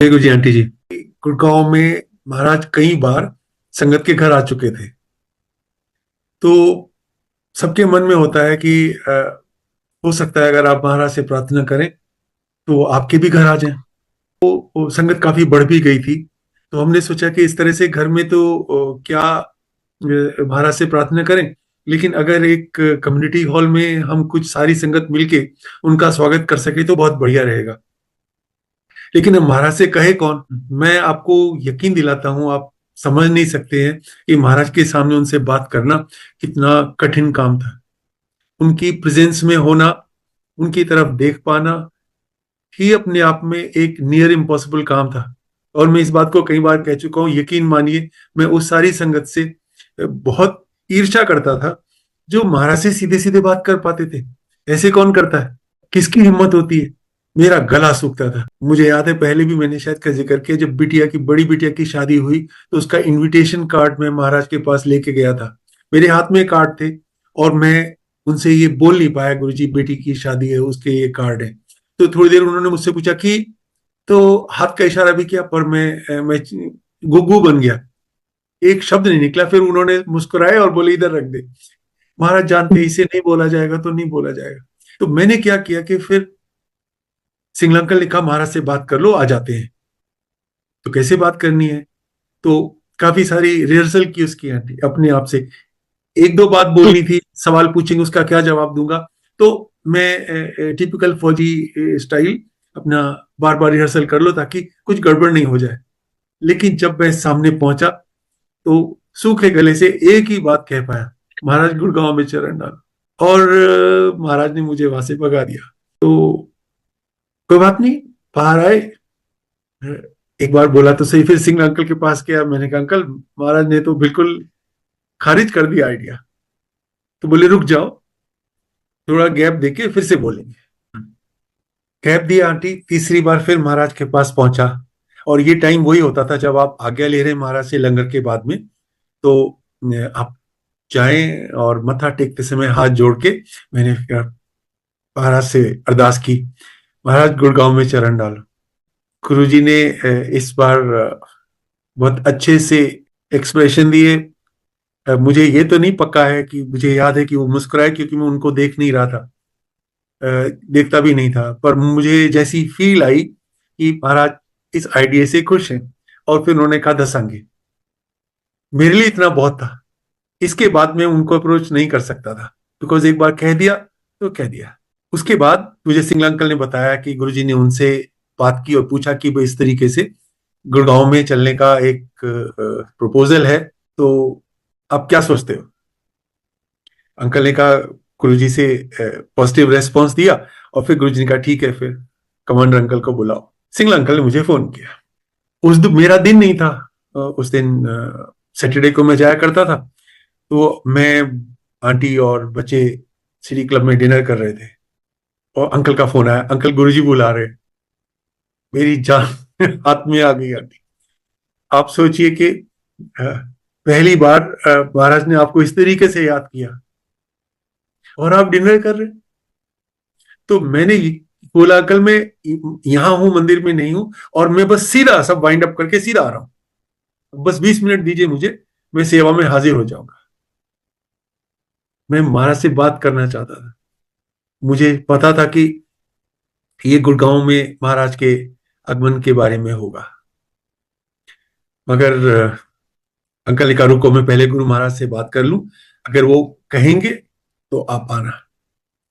गुरु जी aunty जी। गुड़गांव में महाराज कई बार संगत के घर आ चुके थे। तो सबके मन में होता है कि हो सकता है अगर आप महाराज से प्रार्थना करें तो आपके भी घर आ जाएं। वो संगत काफी बढ़ भी गई थी। तो हमने सोचा कि इस तरह से घर में तो क्या महाराज से प्रार्थना करें, लेकिन अगर एक कम्युनिटी हॉल में हम कुछ सारी संगत मिलके उनका स्वागत कर सके तो बहुत बढ़िया रहेगा। लेकिन अब महाराज से कहे कौन। मैं आपको यकीन दिलाता हूं, आप समझ नहीं सकते हैं कि महाराज के सामने उनसे बात करना कितना कठिन काम था। उनकी प्रेजेंस में होना, उनकी तरफ देख पाना ही अपने आप में एक नियर इम्पॉसिबल काम था। और मैं इस बात को कई बार कह चुका हूं, यकीन मानिए मैं उस सारी संगत से बहुत ईर्ष्या करता था जो महाराज से सीधे सीधे बात कर पाते थे। ऐसे कौन करता है, किसकी हिम्मत होती है। मेरा गला सूखता था। मुझे याद है पहले भी मैंने शायद का जिक्र किया, जब बिटिया की बड़ी बिटिया की शादी हुई तो उसका इनविटेशन कार्ड मैं महाराज के पास लेके गया था। मेरे हाथ में कार्ड थे और मैं उनसे ये बोल नहीं पाया, गुरु जी बेटी की शादी है उसके ये कार्ड है। तो थोड़ी देर उन्होंने मुझसे पूछा कि, तो हाथ का इशारा भी किया पर मैं गुग्गू बन गया। एक शब्द नहीं निकला। फिर उन्होंने मुस्कुराए और बोले इधर रख दे। महाराज जानते इसे नहीं बोला जाएगा तो नहीं बोला जाएगा। तो मैंने क्या किया कि फिर सिंगल अंकल ने कहा महाराज से बात कर लो, आ जाते हैं। तो कैसे बात करनी है, तो काफी सारी रिहर्सल की उसकी आंटी अपने आप से। एक दो बात बोलनी थी, सवाल पूछेंगे उसका क्या जवाब दूंगा। तो मैं टिपिकल फौजी स्टाइल अपना बार बार रिहर्सल कर लो ताकि कुछ गड़बड़ नहीं हो जाए। लेकिन जब मैं सामने पहुंचा तो सूखे गले से एक ही बात कह पाया, महाराज गुड़गांव में चरण डालो। और महाराज ने मुझे वहां से भगा दिया। तो कोई बात नहीं, बाहर आए। एक बार बोला तो सही, फिर सिंह अंकल के पास गया। मैंने कहा अंकल महाराज ने तो बिल्कुल खारिज कर दिया आइडिया। तो बोले रुक जाओ, थोड़ा गैप देके फिर से बोलेंगे। गैप दिया आंटी, तीसरी बार फिर महाराज के पास पहुंचा। और ये टाइम वही होता था जब आप आज्ञा ले रहे हैं महाराज से लंगर के बाद में, तो आप जाएं और मत्था टेकते समय हाथ जोड़ के मैंने महाराज से अरदास की, महाराज गुड़गांव में चरण डालो। गुरुजी ने इस बार बहुत अच्छे से एक्सप्रेशन दिए। मुझे ये तो नहीं पक्का है कि मुझे याद है कि वो मुस्कुराए, क्योंकि मैं उनको देख नहीं रहा था, देखता भी नहीं था। पर मुझे जैसी फील आई कि महाराज इस आइडिया से खुश हैं। और फिर उन्होंने कहा दसांगे। मेरे लिए इतना बहुत था। इसके बाद मैं उनको अप्रोच नहीं कर सकता था, बिकॉज एक बार कह दिया तो कह दिया। उसके बाद मुझे सिंगला अंकल ने बताया कि गुरुजी ने उनसे बात की और पूछा कि भाई इस तरीके से गुड़गांव में चलने का एक प्रपोजल है, तो आप क्या सोचते हो। अंकल ने कहा, गुरुजी से पॉजिटिव रेस्पॉन्स दिया। और फिर गुरुजी ने कहा ठीक है, फिर कमांडर अंकल को बुलाओ। सिंगला अंकल ने मुझे फोन किया। उस दिन मेरा दिन नहीं था। उस दिन सैटरडे को मैं जाया करता था। तो मैं, आंटी और बच्चे सिटी क्लब में डिनर कर रहे थे और अंकल का फोन आया, अंकल गुरुजी बुला रहे। मेरी जान हाथ में आ गई आंटी। आप सोचिए कि पहली बार महाराज ने आपको इस तरीके से याद किया और आप डिनर कर रहे। तो मैंने बोला अंकल मैं यहां हूं, मंदिर में नहीं हूं, और मैं बस सीधा सब वाइंड अप करके सीधा आ रहा हूं। बस 20 मिनट दीजिए मुझे, मैं सेवा में हाजिर हो जाऊंगा। मैं महाराज से बात करना चाहता था। मुझे पता था कि ये गुड़गांव में महाराज के आगमन के बारे में होगा। मगर अंकल ने कहा रुको, मैं पहले गुरु महाराज से बात कर लूं, अगर वो कहेंगे तो आप आना।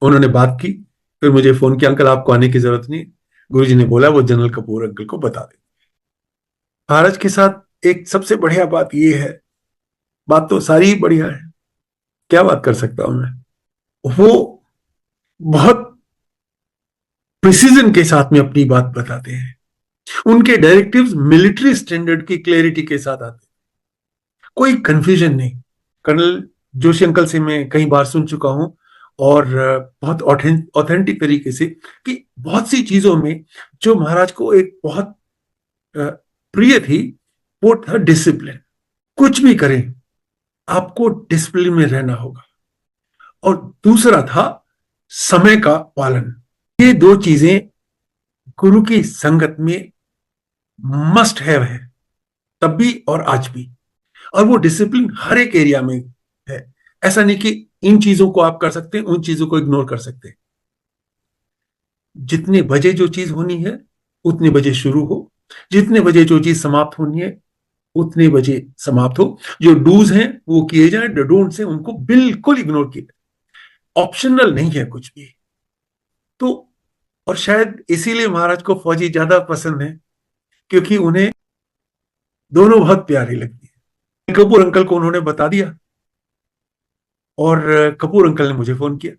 उन्होंने बात की। फिर मुझे फोन किया, अंकल आपको आने की जरूरत नहीं, गुरुजी ने बोला वो जनरल कपूर अंकल को बता दे। महाराज के साथ एक सबसे बढ़िया बात ये है, बात तो सारी ही बढ़िया है, क्या बात कर सकता हूं मैं। वो बहुत प्रिसीजन के साथ में अपनी बात बताते हैं। उनके डायरेक्टिव्स मिलिट्री स्टैंडर्ड की क्लैरिटी के साथ आते हैं, कोई कंफ्यूजन नहीं। कर्नल जोशी अंकल से मैं कई बार सुन चुका हूं, और बहुत ऑथेंटिक तरीके से, कि बहुत सी चीजों में जो महाराज को एक बहुत प्रिय थी वो था डिसिप्लिन। कुछ भी करें आपको डिसिप्लिन में रहना होगा। और दूसरा था समय का पालन। ये दो चीजें गुरु की संगत में मस्ट हैव है, तब भी और आज भी। और वो डिसिप्लिन हर एक एरिया में है। ऐसा नहीं कि इन चीजों को आप कर सकते हैं, उन चीजों को इग्नोर कर सकते हैं। जितने बजे जो चीज होनी है उतने बजे शुरू हो, जितने बजे जो चीज समाप्त होनी है उतने बजे समाप्त हो। जो डूज हैं वो किए जाएं, जो डोंट्स हैं उनको बिल्कुल इग्नोर किए। ऑप्शनल नहीं है कुछ भी। तो और शायद इसीलिए महाराज को फौजी ज्यादा पसंद है, क्योंकि उन्हें दोनों बहुत प्यारी लगती है। कपूर अंकल को उन्होंने बता दिया, और कपूर अंकल ने मुझे फोन किया।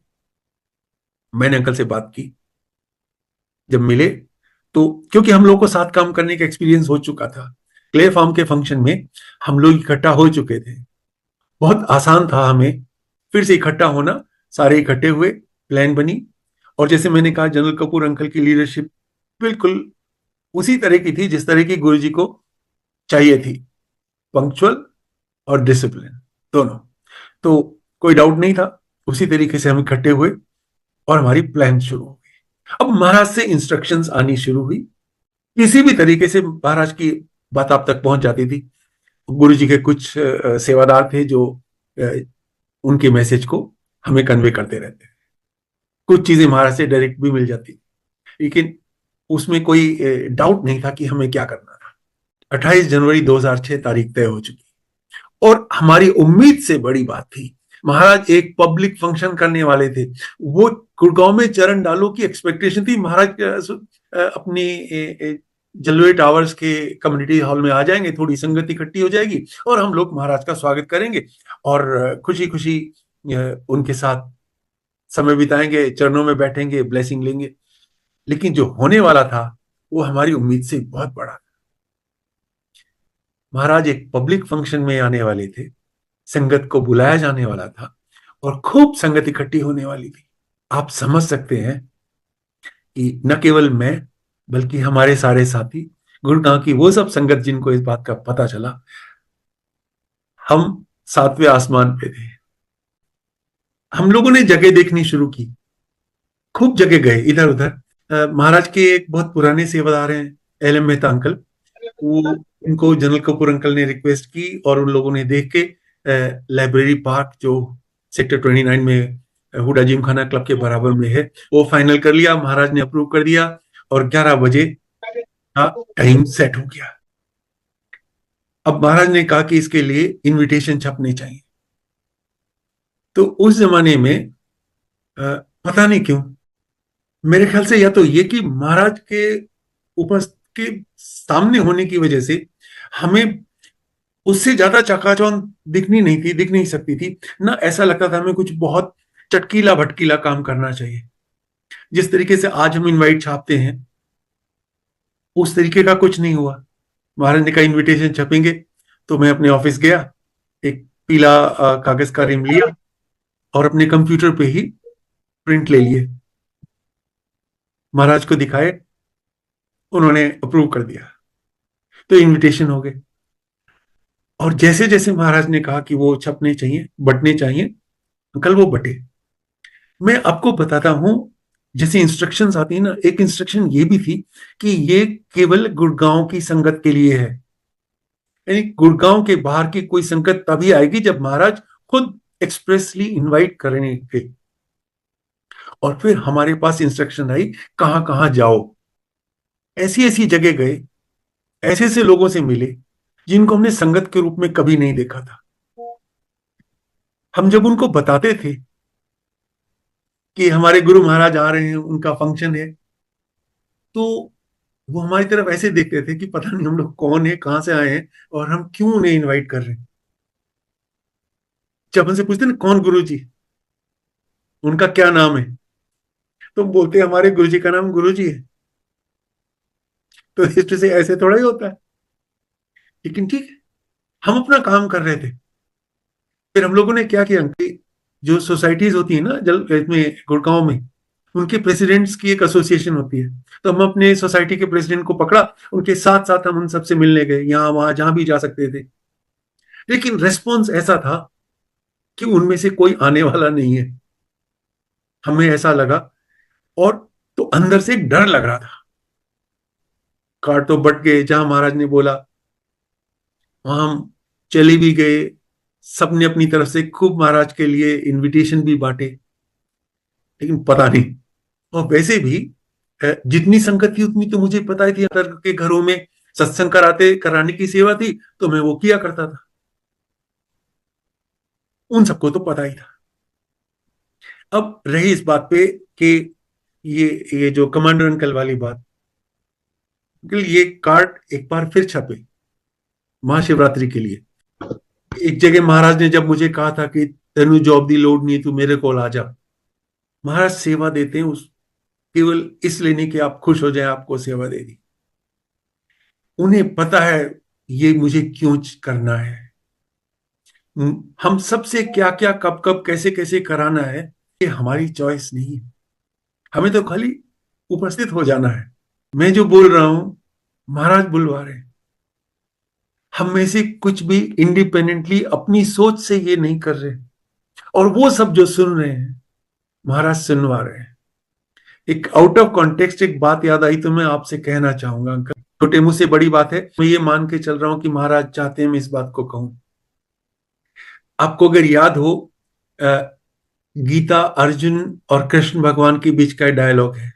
मैंने अंकल से बात की जब मिले, तो क्योंकि हम लोगों को साथ काम करने का एक्सपीरियंस हो चुका था, क्ले फार्म के फंक्शन में हम लोग इकट्ठा हो चुके थे। बहुत आसान था हमें फिर से इकट्ठा होना। सारे इकट्ठे हुए, प्लान बनी। और जैसे मैंने कहा, जनरल कपूर अंकल की लीडरशिप बिल्कुल उसी तरह की थी जिस तरह की गुरुजी को चाहिए थी, पंक्चुअल और डिसिप्लिन दोनों। तो कोई डाउट नहीं था। उसी तरीके से हम इकट्ठे हुए और हमारी प्लान शुरू हो गई। अब महाराज से इंस्ट्रक्शंस आनी शुरू हुई। किसी भी तरीके से महाराज की बात आप तक पहुंच जाती थी। गुरु जी के कुछ सेवादार थे जो अ, उनके मैसेज को हमें कन्वे करते रहते। कुछ चीजें महाराज से डायरेक्ट भी मिल जाती, लेकिन उसमें कोई डाउट नहीं था कि हमें क्या करना था। 28 जनवरी 2006 तारीख तय हो चुकी, और हमारी उम्मीद से बड़ी बात थी। महाराज एक पब्लिक फंक्शन करने वाले थे। वो गुड़गांव में चरण डालो की एक्सपेक्टेशन थी। महाराज अपनी जलवे टावर्स के कम्युनिटी हॉल में आ जाएंगे, थोड़ी संगत इकट्ठी हो जाएगी और हम लोग महाराज का स्वागत करेंगे और खुशी खुशी उनके साथ समय बिताएंगे, चरणों में बैठेंगे, ब्लेसिंग लेंगे। लेकिन जो होने वाला था वो हमारी उम्मीद से बहुत बड़ा। महाराज एक पब्लिक फंक्शन में आने वाले थे, संगत को बुलाया जाने वाला था और खूब संगत इकट्ठी होने वाली थी। आप समझ सकते हैं कि न केवल मैं, बल्कि हमारे सारे साथी, गुड़गांव की वो सब संगत जिनको इस बात का पता चला, हम सातवें आसमान पे थे। हम लोगों ने जगह देखनी शुरू की, खूब जगह गए इधर उधर। महाराज के एक बहुत पुराने सेवादार हैं, एल एम मेहता अंकल। वो उनको जनरल कपूर अंकल ने रिक्वेस्ट की और उन लोगों ने देख के लाइब्रेरी पार्क जो सेक्टर 29 में हुडा जिम खाना क्लब के बराबर में है, वो फाइनल कर लिया। महाराज ने अप्रूव कर दिया और 11 बजे का टाइम सेट हो गया। अब महाराज ने कहा कि इसके लिए इनविटेशन छपने चाहिए। तो उस जमाने में पता नहीं क्यों, मेरे ख्याल से या तो ये कि महाराज के उपस्थित के सामने होने की वजह से हमें उससे ज्यादा चकाचौंध दिख नहीं सकती थी ना। ऐसा लगता था हमें कुछ बहुत चटकीला भटकीला काम करना चाहिए। जिस तरीके से आज हम इनवाइट छापते हैं उस तरीके का कुछ नहीं हुआ। महाराज ने कहा इनविटेशन छपेंगे, तो मैं अपने ऑफिस गया, एक पीला कागज का रिम लिया और अपने कंप्यूटर पे ही प्रिंट ले लिए, महाराज को दिखाए, उन्होंने अप्रूव कर दिया, तो इनविटेशन हो गए। और जैसे जैसे महाराज ने कहा कि वो छपने चाहिए, बटने चाहिए, अंकल वो बटे। मैं आपको बताता हूं, जैसे इंस्ट्रक्शंस आती है ना, एक इंस्ट्रक्शन ये भी थी कि ये केवल गुड़गांव की संगत के लिए है। यानी गुड़गांव के बाहर की कोई संगत तभी आएगी जब महाराज खुद एक्सप्रेसली इनवाइट करेंगे। और फिर हमारे पास इंस्ट्रक्शन आई कहां कहां जाओ। ऐसी ऐसी जगह गए, ऐसे ऐसे लोगों से मिले जिनको हमने संगत के रूप में कभी नहीं देखा था। हम जब उनको बताते थे कि हमारे गुरु महाराज आ रहे हैं, उनका फंक्शन है, तो वो हमारी तरफ ऐसे देखते थे कि पता नहीं हम लोग कौन है, कहां से आए हैं और हम क्यों उन्हें इनवाइट कर रहे हैं। जब हमसे पूछते ना कौन गुरु जी, उनका क्या नाम है, तो बोलते हमारे गुरु जी का नाम गुरु जी है। तो हिस्ट्री से ऐसे थोड़ा ही होता है। लेकिन ठीक है, हम अपना काम कर रहे थे। फिर हम लोगों ने क्या किया कि जो सोसाइटीज होती है ना जल इसमें गुड़गांव में, उनके प्रेसिडेंट्स की एक एसोसिएशन होती है। तो हम अपने सोसाइटी के प्रेसिडेंट को पकड़ा, उनके साथ साथ हम उन सबसे मिलने गए, यहाँ वहां जहां भी जा सकते थे। लेकिन रेस्पॉन्स ऐसा था कि उनमें से कोई आने वाला नहीं है। हमें ऐसा लगा, और तो अंदर से एक डर लग रहा था कार्ड तो बट गए, जहां महाराज ने बोला वहां हम चले भी गए। सबने अपनी तरफ से खूब महाराज के लिए इनविटेशन भी बांटे, लेकिन पता नहीं। और वैसे भी जितनी संगत थी उतनी तो मुझे पता ही थी, अंतर के घरों में सत्संग कराने की सेवा थी, तो मैं वो किया करता था। उन सबको तो पता ही था। अब रही इस बात पे कि ये जो कमांडर अंकल वाली बात, अंकल ये कार्ड एक बार फिर छपे महाशिवरात्रि के लिए। एक जगह महाराज ने जब मुझे कहा था कि तेनू जॉब दी लोड नहीं, तू मेरे को आ जा। महाराज सेवा देते हैं उस केवल इसलिए नहीं कि आप खुश हो जाए, आपको सेवा दे दी। उन्हें पता है ये मुझे क्यों करना है, हम सबसे क्या क्या कब कब कैसे कैसे कराना है, ये हमारी चॉइस नहीं है। हमें तो खाली उपस्थित हो जाना है। मैं जो बोल रहा हूं महाराज बुलवा रहे हैं। हम में से कुछ भी इंडिपेंडेंटली अपनी सोच से ये नहीं कर रहे, और वो सब जो सुन रहे हैं महाराज सुनवा रहे हैं। एक आउट ऑफ कॉन्टेक्स्ट एक बात याद आई तो मैं आपसे कहना चाहूंगा अंकल, छोटे मुंह से बड़ी बात है, मैं ये मान के चल रहा हूं कि महाराज चाहते हैं मैं इस बात को कहूं। आपको अगर याद हो, गीता अर्जुन और कृष्ण भगवान के बीच का डायलॉग है,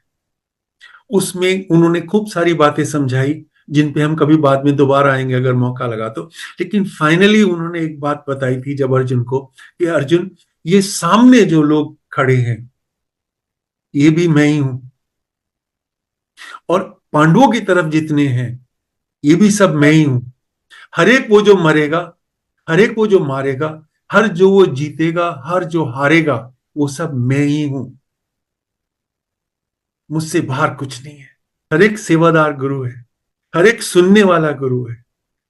उसमें उन्होंने खूब सारी बातें समझाई जिन पे हम कभी बाद में दोबारा आएंगे अगर मौका लगा तो। लेकिन फाइनली उन्होंने एक बात बताई थी जब अर्जुन को, कि अर्जुन ये सामने जो लोग खड़े हैं ये भी मैं ही हूं, और पांडवों की तरफ जितने हैं ये भी सब मैं ही हूं। हर एक वो जो मरेगा, हर एक वो जो मारेगा, हर जो वो जीतेगा, हर जो हारेगा, वो सब मैं ही हूं। मुझसे बाहर कुछ नहीं है। हर एक सेवादार गुरु है, हर एक सुनने वाला गुरु है,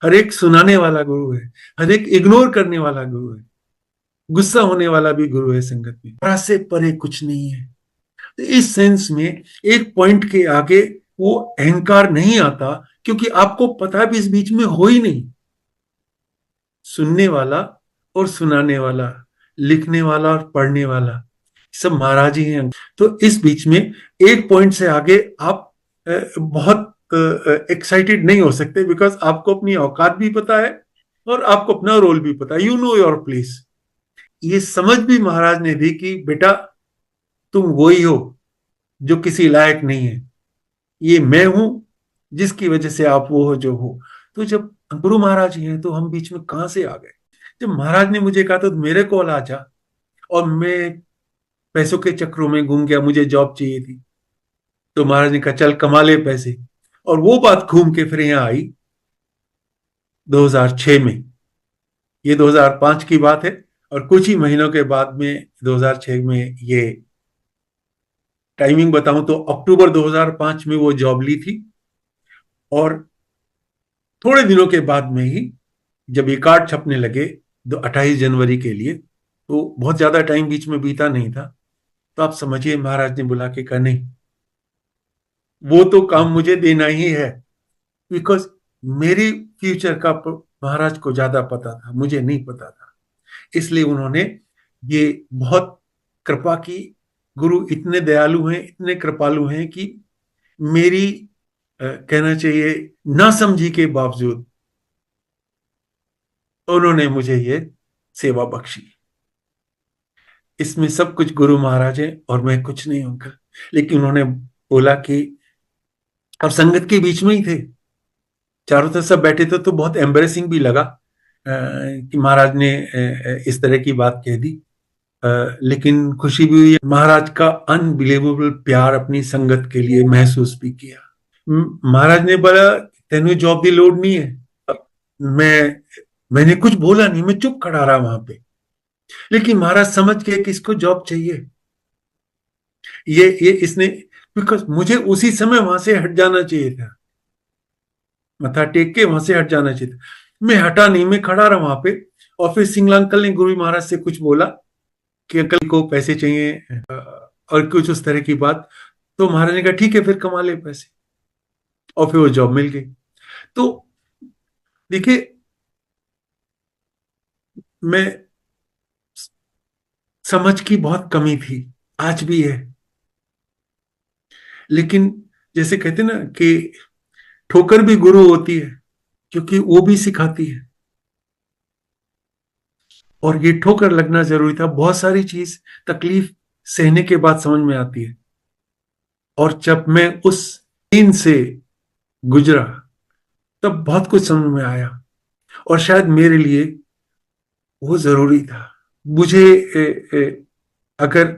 हर एक सुनाने वाला गुरु है, हर एक इग्नोर करने वाला गुरु है, गुस्सा होने वाला भी गुरु है संगत में। परा से परे कुछ नहीं है। तो इस सेंस में एक पॉइंट के आगे वो अहंकार नहीं आता, क्योंकि आपको पता भी इस बीच में हो ही नहीं। सुनने वाला और सुनाने वाला, लिखने वाला और पढ़ने वाला, सब महाराज ही हैं। तो इस बीच में एक पॉइंट से आगे आप बहुत एक्साइटेड नहीं हो सकते, बिकॉज आपको अपनी औकात भी पता है और आपको अपना रोल भी पता है, यू नो योर प्लेस। ये समझ भी महाराज ने दी कि बेटा तुम वही हो जो किसी लायक नहीं है, ये मैं हूं जिसकी वजह से आप वो हो जो हो। तो जब गुरु महाराज ही हैं तो हम बीच में कहां से आ गए। जब महाराज ने मुझे कहा तो मेरे कॉल आ जा, और मैं पैसों के चक्रों में घूम गया, मुझे जॉब चाहिए थी, तो महाराज ने कहा चल कमा ले पैसे। और वो बात घूम के फिर यहाँ आई 2006 में। ये 2005 की बात है, और कुछ ही महीनों के बाद में 2006 में ये टाइमिंग बताऊं तो अक्टूबर 2005 में वो जॉब ली थी। और थोड़े दिनों के बाद में ही जब ये कार्ड छपने लगे 28 जनवरी के लिए, तो बहुत ज्यादा टाइम बीच में बीता नहीं था। तो आप समझिए महाराज ने बुला के कहा नहीं, वो तो काम मुझे देना ही है, बिकॉज मेरी फ्यूचर का महाराज को ज्यादा पता था, मुझे नहीं पता था। इसलिए उन्होंने ये बहुत कृपा की। गुरु इतने दयालु हैं, इतने कृपालु हैं कि मेरी कहना चाहिए ना समझी के बावजूद उन्होंने मुझे ये सेवा बख्शी। इसमें सब कुछ गुरु महाराज है और मैं कुछ नहीं हूं। लेकिन उन्होंने बोला कि अब संगत के बीच में ही थे, चारों तरफ सब बैठे थे, तो बहुत एम्बेरसिंग भी लगा कि महाराज ने इस तरह की बात कह दी। लेकिन खुशी भी हुई, महाराज का अनबिलीवेबल प्यार अपनी संगत के लिए महसूस भी किया। महाराज ने बोला तेनू जॉब की लोड नहीं है। मैंने कुछ बोला नहीं, मैं चुप खड़ा रहा वहां पे। लेकिन महाराज समझ गए कि इसको जॉब चाहिए। ये इसने, बिकॉज मुझे उसी समय वहां से हट जाना चाहिए था, मथा टेक के वहां से हट जाना चाहिए था। मैं हटा नहीं, मैं खड़ा रहा वहां पे। और फिर सिंगला अंकल ने गुरु महाराज से कुछ बोला कि अंकल को पैसे चाहिए और कुछ उस तरह की बात। तो महाराज ने कहा ठीक है फिर कमा ले पैसे, और फिर वो जॉब मिल गई। तो देखिए, मैं समझ की बहुत कमी थी, आज भी है। लेकिन जैसे कहते ना कि ठोकर भी गुरु होती है, क्योंकि वो भी सिखाती है। और ये ठोकर लगना जरूरी था। बहुत सारी चीज तकलीफ सहने के बाद समझ में आती है। और जब मैं उस दिन से गुजरा, तब बहुत कुछ समझ में आया। और शायद मेरे लिए वो जरूरी था। मुझे अगर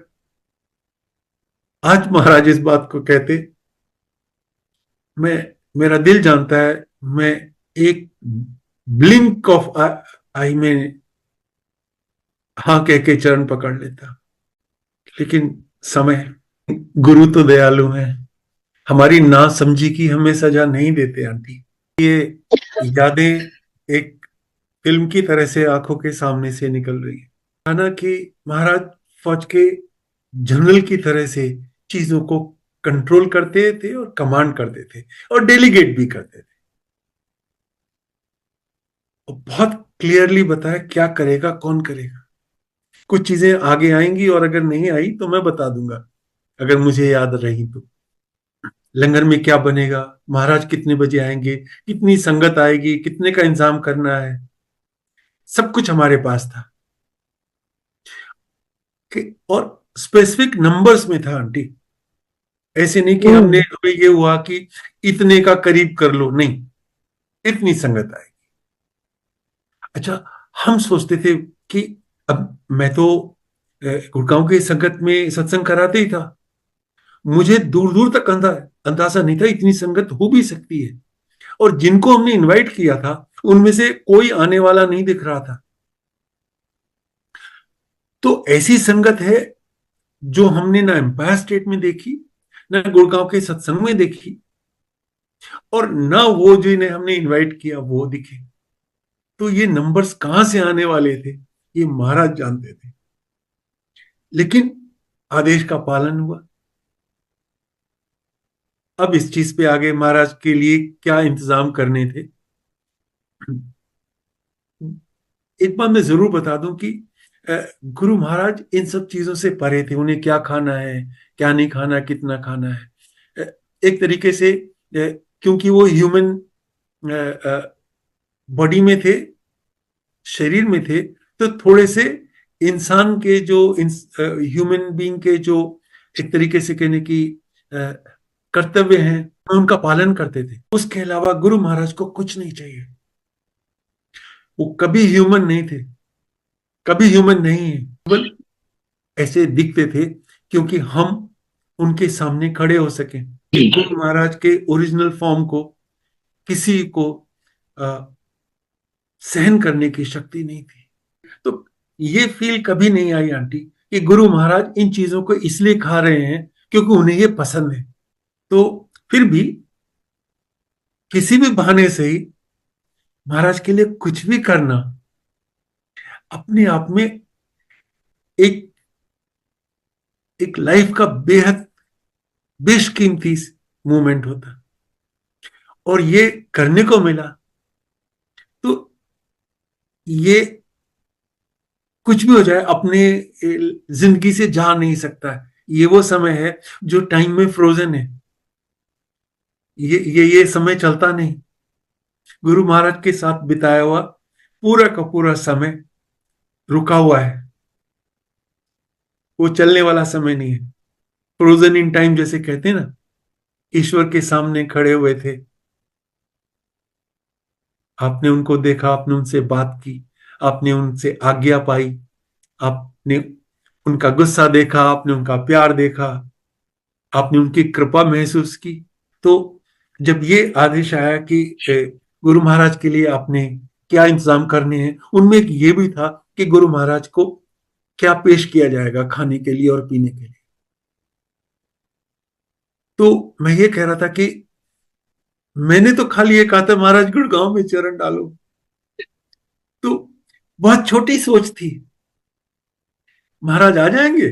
आज महाराज इस बात को कहते, मैं, मेरा दिल जानता है, मैं एक ब्लिंक ऑफ आई में हाँ कह के चरण पकड़ लेता। लेकिन समय, गुरु तो दयालु हैं, हमारी ना समझी की हमें सजा नहीं देते आंटी। ये यादें एक फिल्म की तरह से आंखों के सामने से निकल रही है। माना कि महाराज फौज के जनरल की तरह से चीजों को कंट्रोल करते थे और कमांड करते थे और डेलीगेट भी करते थे। और बहुत क्लियरली बताया क्या करेगा कौन करेगा। कुछ चीजें आगे आएंगी और अगर नहीं आई तो मैं बता दूंगा, अगर मुझे याद रही तो। लंगर में क्या बनेगा, महाराज कितने बजे आएंगे, कितनी संगत आएगी, कितने का इंतजाम करना है, सब कुछ हमारे पास था। और स्पेसिफिक नंबर्स में था आंटी। ऐसे नहीं कि हमने हमें ये हुआ कि इतने का करीब कर लो, नहीं, इतनी संगत आएगी। अच्छा, हम सोचते थे कि अब मैं तो गुड़गांव के संगत में सत्संग कराते ही था, मुझे दूर दूर तक अंदाजा नहीं था इतनी संगत हो भी सकती है। और जिनको हमने इनवाइट किया था उनमें से कोई आने वाला नहीं दिख रहा था। तो ऐसी संगत है जो हमने ना एम्पायर स्टेट में देखी, ना गुड़गांव के सत्संग में देखी, और ना वो जिन्हें हमने इनवाइट किया वो दिखे। तो ये नंबर्स कहां से आने वाले थे, ये महाराज जानते थे। लेकिन आदेश का पालन हुआ। अब इस चीज पे आगे महाराज के लिए क्या इंतजाम करने थे। एक बात मैं जरूर बता दूं कि गुरु महाराज इन सब चीजों से परे थे। उन्हें क्या खाना है, क्या नहीं खाना, कितना खाना है, एक तरीके से क्योंकि वो ह्यूमन बॉडी में थे, शरीर में थे, तो थोड़े से इंसान के जो ह्यूमन बीइंग के जो एक तरीके से कहने की कर्तव्य हैं, उनका पालन करते थे। उसके अलावा गुरु महाराज को कुछ नहीं चाहिए। वो कभी ह्यूमन नहीं थे, कभी ह्यूमन नहीं है, केवल ऐसे दिखते थे क्योंकि हम उनके सामने खड़े हो सके। गुरु महाराज के ओरिजिनल फॉर्म को किसी को अ, सहन करने की शक्ति नहीं थी। तो ये फील कभी नहीं आई आंटी कि गुरु महाराज इन चीजों को इसलिए खा रहे हैं क्योंकि उन्हें ये पसंद है। तो फिर भी किसी भी बहाने से ही महाराज के लिए कुछ भी करना अपने आप में एक एक लाइफ का बेहद बेशकीमती मोमेंट होता। और ये करने को मिला तो ये कुछ भी हो जाए अपने जिंदगी से जा नहीं सकता है। ये वो समय है जो टाइम में फ्रोजन है। ये समय चलता नहीं। गुरु महाराज के साथ बिताया हुआ पूरा का पूरा समय रुका हुआ है, वो चलने वाला समय नहीं है। फ्रोजन इन टाइम जैसे कहते हैं ना, ईश्वर के सामने खड़े हुए थे, आपने उनको देखा, आपने उनसे बात की, आपने उनसे आज्ञा पाई, आपने उनका गुस्सा देखा, आपने उनका प्यार देखा, आपने उनकी कृपा महसूस की। तो जब ये आदेश आया कि गुरु महाराज के लिए आपने क्या इंतजाम करने हैं, उनमें एक ये भी था कि गुरु महाराज को क्या पेश किया जाएगा खाने के लिए और पीने के लिए। तो मैं ये कह रहा था कि मैंने तो खाली ये कहा था महाराज गुड़गांव में चरण डालो। तो बहुत छोटी सोच थी, महाराज आ जाएंगे,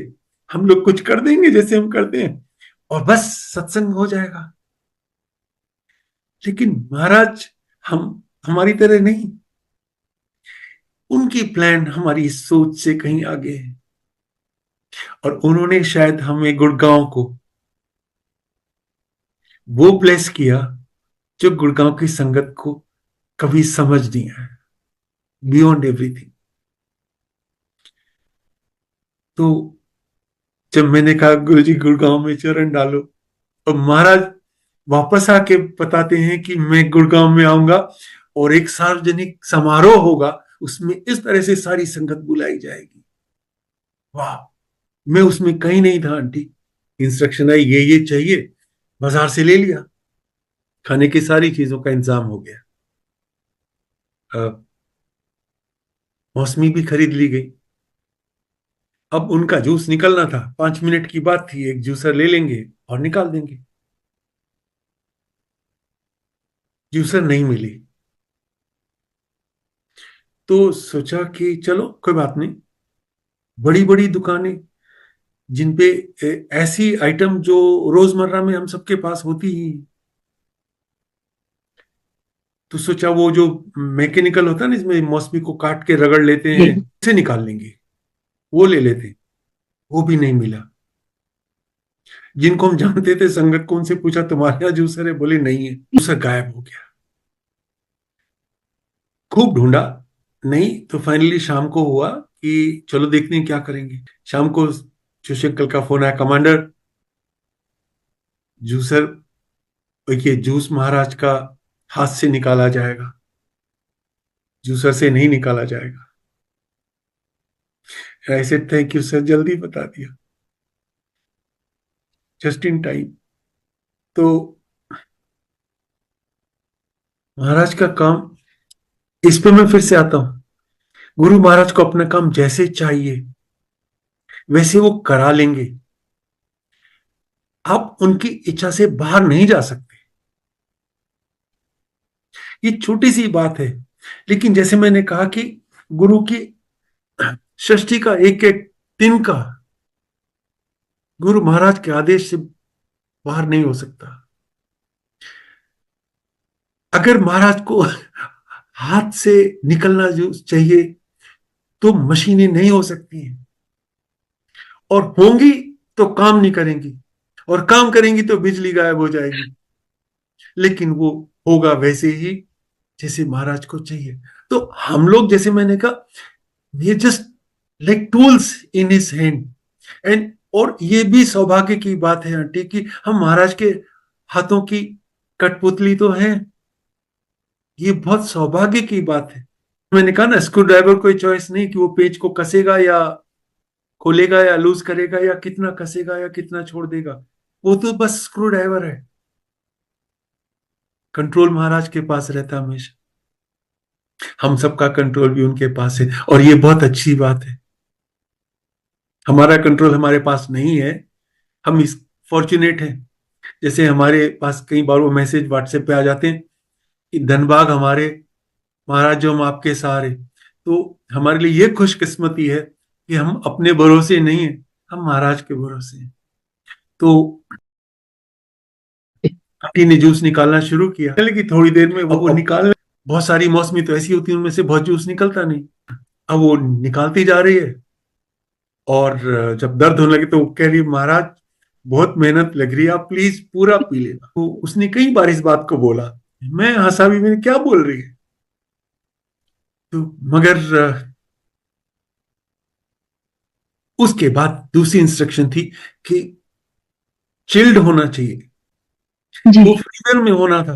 हम लोग कुछ कर देंगे जैसे हम करते हैं, और बस सत्संग हो जाएगा। लेकिन महाराज हम हमारी तरह नहीं, उनकी प्लान हमारी सोच से कहीं आगे है। और उन्होंने शायद हमें गुड़गांव को वो ब्लेस किया जो गुड़गांव की संगत को कभी समझ नहीं आया, बियॉन्ड एवरीथिंग। तो जब मैंने कहा गुरुजी गुड़गांव में चरण डालो, तो महाराज वापस आके बताते हैं कि मैं गुड़गांव में आऊंगा और एक सार्वजनिक समारोह होगा, उसमें इस तरह से सारी संगत बुलाई जाएगी। वाह, मैं उसमें कहीं नहीं था आंटी। इंस्ट्रक्शन आई ये चाहिए, बाजार से ले लिया, खाने की सारी चीजों का इंतजाम हो गया। मौसमी भी खरीद ली गई। अब उनका जूस निकलना था, 5 मिनट की बात थी, एक जूसर ले लेंगे और निकाल देंगे। जूसर नहीं मिली, तो सोचा कि चलो कोई बात नहीं, बड़ी बड़ी दुकानें जिनपे ऐसी आइटम जो रोजमर्रा में हम सबके पास होती ही, तो सोचा वो जो मैकेनिकल होता है ना, इसमें मौसमी को काट के रगड़ लेते हैं, जी। उसे निकाल लेंगे, वो ले लेते। वो भी नहीं मिला। जिनको हम जानते थे संगत को, उनसे पूछा तुम्हारे यहाँ जूसर है, बोले नहीं है, जूसर गायब हो गया। खूब ढूंढा, नहीं, तो फाइनली शाम को हुआ कि चलो देखते हैं क्या करेंगे। शाम को शिवशंकर का फोन आया, कमांडर जूसर, देखिए जूस महाराज का हाथ से निकाला जाएगा, जूसर से नहीं निकाला जाएगा। ऐसे थैंक यू सर, जल्दी बता दिया, जस्ट इन टाइम। तो महाराज का काम, इस पे मैं फिर से आता हूं, गुरु महाराज को अपना काम जैसे चाहिए वैसे वो करा लेंगे। आप उनकी इच्छा से बाहर नहीं जा सकते। ये छोटी सी बात है, लेकिन जैसे मैंने कहा कि गुरु की षष्ठी का एक एक दिन का गुरु महाराज के आदेश से बाहर नहीं हो सकता। अगर महाराज को हाथ से निकलना जो चाहिए, तो मशीनें नहीं हो सकती हैं, और होंगी तो काम नहीं करेंगी, और काम करेंगी तो बिजली गायब हो जाएगी। लेकिन वो होगा वैसे ही जैसे महाराज को चाहिए। तो हम लोग, जैसे मैंने कहा, ये just like tools in his hand. And और ये भी सौभाग्य की बात है आंटी कि हम महाराज के हाथों की कठपुतली तो हैं। ये बहुत सौभाग्य की बात है। मैंने कहा ना, स्क्रू ड्राइवर कोई चॉइस नहीं कि वो पेज को कसेगा या खोलेगा या लूज करेगा या कितना कसेगा या कितना छोड़ देगा। वो तो बस स्क्रू ड्राइवर है। कंट्रोल महाराज के पास रहता हमेशा। हम सबका कंट्रोल भी उनके पास है, और ये बहुत अच्छी बात है। हमारा कंट्रोल हमारे पास नहीं है, हम इस फॉर्चुनेट हैं। जैसे हमारे पास कई बार वो मैसेज व्हाट्सएप पे आ जाते हैं कि धनबाग हमारे महाराज, जो हम आपके सहारे। तो हमारे लिए ये खुशकिस्मती है कि हम अपने भरोसे नहीं है, हम महाराज के भरोसे हैं। तो आंटी ने जूस निकालना शुरू किया, लेकिन थोड़ी देर में वो निकाल, बहुत सारी मौसमी तो ऐसी होती है, उनमें से बहुत जूस निकलता नहीं। अब वो निकालती जा रही है, और जब दर्द होने लगे तो वो कह रही है, महाराज बहुत मेहनत लग रही है, आप प्लीज पूरा पी लेना। तो उसने कई बार इस बात को बोला, मैं हंसा भी, मैंने क्या बोल रही है। तो मगर उसके बाद दूसरी इंस्ट्रक्शन थी कि चिल्ड होना चाहिए, जी। वो फ्रीजर में होना था।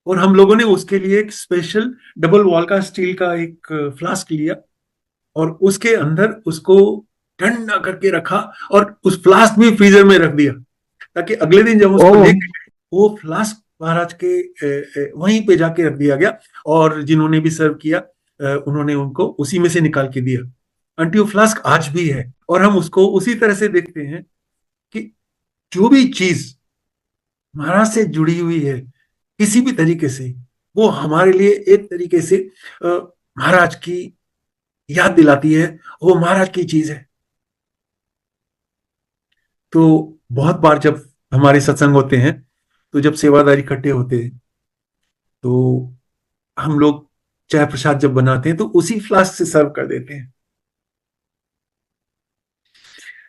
और हम लोगों ने उसके लिए एक स्पेशल डबल वॉल का स्टील का एक फ्लास्क लिया, और उसके अंदर उसको ठंडा करके रखा, और उस फ्लास्क भी फ्रीजर में रख दिया, ताकि अगले दिन जब ओ। उसको लेके वो फ्लास्क महाराज के वहीं पे जाके रख दिया गया। और जिन्होंने भी सर्व किया, उन्होंने उनको उसी में से निकाल के दिया। आंटी वो फ्लास्क आज भी है, और हम उसको उसी तरह से देखते हैं कि जो भी चीज महाराज से जुड़ी हुई है किसी भी तरीके से, वो हमारे लिए एक तरीके से महाराज की याद दिलाती है, वो महाराज की चीज है। तो बहुत बार जब हमारे सत्संग होते हैं, तो जब सेवादारी इकट्ठे होते हैं, तो हम लोग चाय प्रसाद जब बनाते हैं तो उसी फ्लास्क से सर्व कर देते हैं।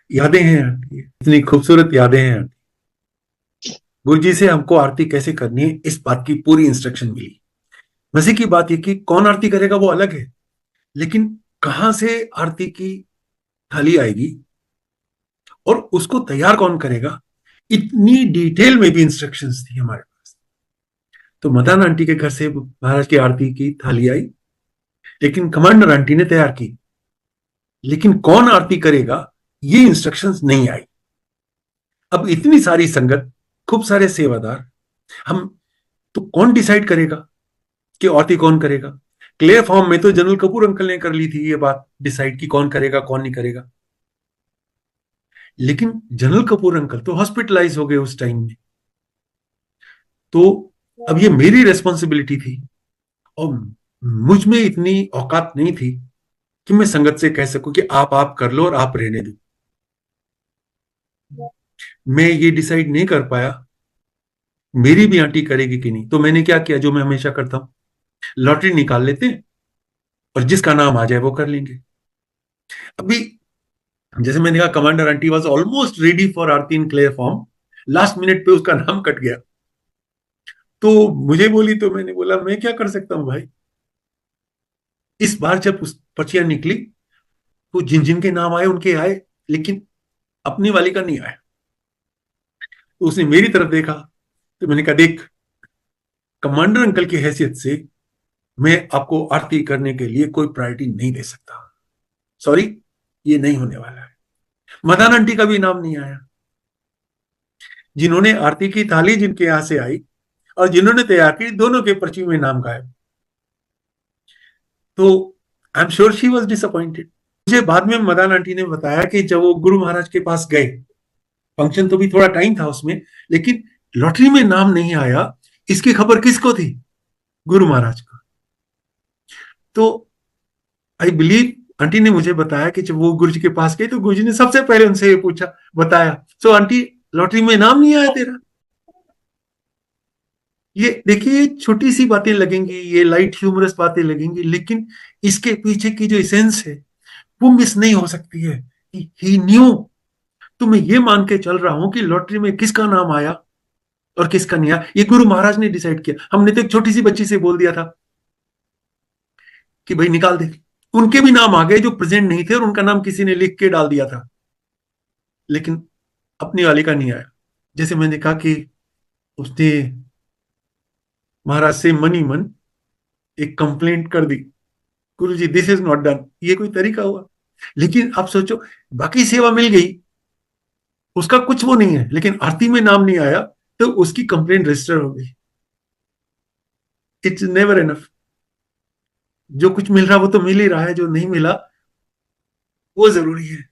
यादें हैं, इतनी खूबसूरत यादें हैं। गुरुजी से हमको आरती कैसे करनी है इस बात की पूरी इंस्ट्रक्शन मिली। मजे की बात यह कि कौन आरती करेगा वो अलग है, लेकिन कहां से आरती की थाली आएगी और उसको तैयार कौन करेगा, इतनी डिटेल में भी इंस्ट्रक्शंस थी हमारे पास। तो मदान आंटी के घर से महाराज की आरती की थाली आई, लेकिन कमांडर आंटी ने तैयार की, लेकिन कौन आरती करेगा ये इंस्ट्रक्शंस नहीं आई। अब इतनी सारी संगत, खूब सारे सेवादार, हम तो कौन डिसाइड करेगा कि आरती कौन करेगा। क्ले फॉर्म में तो जनरल कपूर अंकल ने कर ली थी ये बात डिसाइड कि कौन करेगा कौन नहीं करेगा, लेकिन जनरल कपूर अंकल तो हॉस्पिटलाइज हो गए उस टाइम में। तो अब ये मेरी रेस्पॉन्सिबिलिटी थी और मुझ में इतनी औकात नहीं थी कि मैं संगत से कह सकूं कि आप कर लो और आप रहने दो। मैं ये डिसाइड नहीं कर पाया मेरी भी आंटी करेगी कि नहीं। तो मैंने क्या किया, जो मैं हमेशा करता हूं, लॉटरी निकाल लेते हैं और जिसका नाम आ जाए वो कर लेंगे। अभी जैसे मैंने कहा, commander aunty was almost ready for Aarti in clear form, last minute पे उसका नाम कट गया। तो मुझे बोली तो मैंने बोला मैं क्या कर सकता हूं भाई। इस बार जब उस पर्चियां निकली तो जिन जिन के नाम आए उनके आए, लेकिन अपनी वाली का नहीं आया। तो उसने मेरी तरफ देखा, तो मैंने कहा देख, कमांडर अंकल की हैसियत से मैं आपको आरती करने के लिए कोई प्रायोरिटी नहीं दे सकता, सॉरी, ये नहीं होने वाला है। मदान आंटी का भी नाम नहीं आया, जिन्होंने आरती की थाली जिनके यहां से आई और जिन्होंने तैयार की, दोनों के पर्ची में नाम गायब। तो I am sure she was disappointed. मुझे बाद में मदान आंटी ने बताया कि जब वो गुरु महाराज के पास गए, फंक्शन तो भी थोड़ा टाइम था उसमें, लेकिन लॉटरी में नाम नहीं आया, इसकी खबर किसको थी, गुरु महाराज को। तो आई बिलीव आंटी ने मुझे बताया कि जब वो गुरु जी के पास गई तो गुरु जी ने सबसे पहले उनसे ये पूछा, बताया, सो आंटी लॉटरी में नाम नहीं आया तेरा। ये देखिए, छोटी सी बातें लगेंगी, ये लाइट ह्यूमरस बातें लगेंगी, लेकिन इसके पीछे की जो इसेंस है वो मिस नहीं हो सकती है। ही न्यू। तो मैं ये मान के चल रहा हूं कि लॉटरी में किसका नाम आया और किसका नहीं आया ये गुरु महाराज ने डिसाइड किया। हमने तो एक छोटी सी बच्ची से बोल दिया था कि भाई निकाल दे, उनके भी नाम आ गए जो प्रेजेंट नहीं थे और उनका नाम किसी ने लिख के डाल दिया था, लेकिन अपनी वाली का नहीं आया। जैसे मैंने कहा कि उसने महाराज से मन ही मन एक कंप्लेंट कर दी, गुरु जी दिस इज नॉट डन। ये कोई तरीका हुआ? लेकिन आप सोचो, बाकी सेवा मिल गई, उसका कुछ वो नहीं है, लेकिन आरती में नाम नहीं आया तो उसकी कंप्लेंट रजिस्टर हो गई। It's never enough. जो कुछ मिल रहा वो तो मिल ही रहा है, जो नहीं मिला वो जरूरी है।